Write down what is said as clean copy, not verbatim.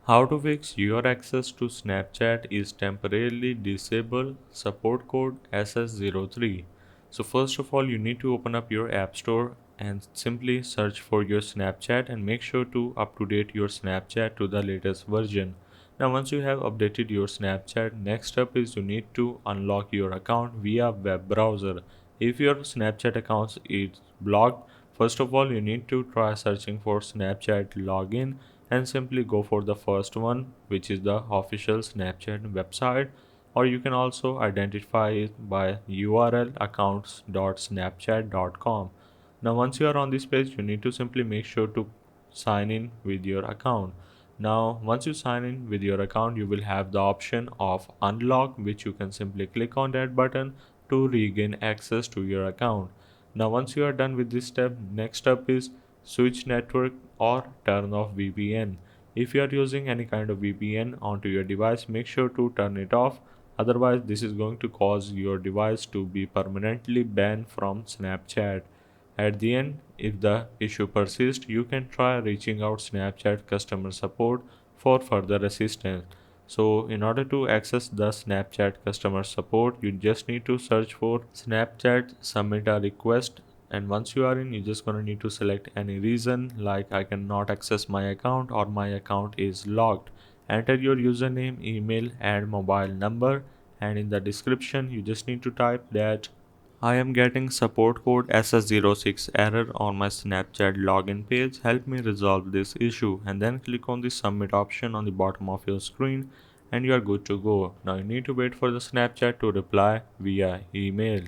How to fix your access to Snapchat is temporarily disabled, support code SS03. So first of all, you need to open up your app store and simply search for your Snapchat and make sure to up to date your Snapchat to the latest version. Now once you have updated your Snapchat, next step is you need to unlock your account via web browser. If your Snapchat account is blocked, first of all you need to try searching for Snapchat login and simply go for the first one, which is the official Snapchat website, or you can also identify it by URL accounts.snapchat.com. Now once you are on this page, you need to simply make sure to sign in with your account. Now once you sign in with your account, you will have the option of unlock, which you can simply click on that button to regain access to your account. Now once you are done with this step, next step is switch network or turn off VPN. If you are using any kind of VPN onto your device, make sure to turn it off. Otherwise, this is going to cause your device to be permanently banned from Snapchat. At the end, if the issue persists, you can try reaching out Snapchat customer support for further assistance. So in order to access the Snapchat customer support, you just need to search for Snapchat submit a request, and once you are in, you're just gonna need to select any reason like I cannot access my account or my account is locked. Enter your username, email and mobile number, and in the description you just need to type that I am getting support code SS06 error on my Snapchat login page. Help me resolve this issue, and then click on the submit option on the bottom of your screen and you are good to go. Now you need to wait for the Snapchat to reply via email.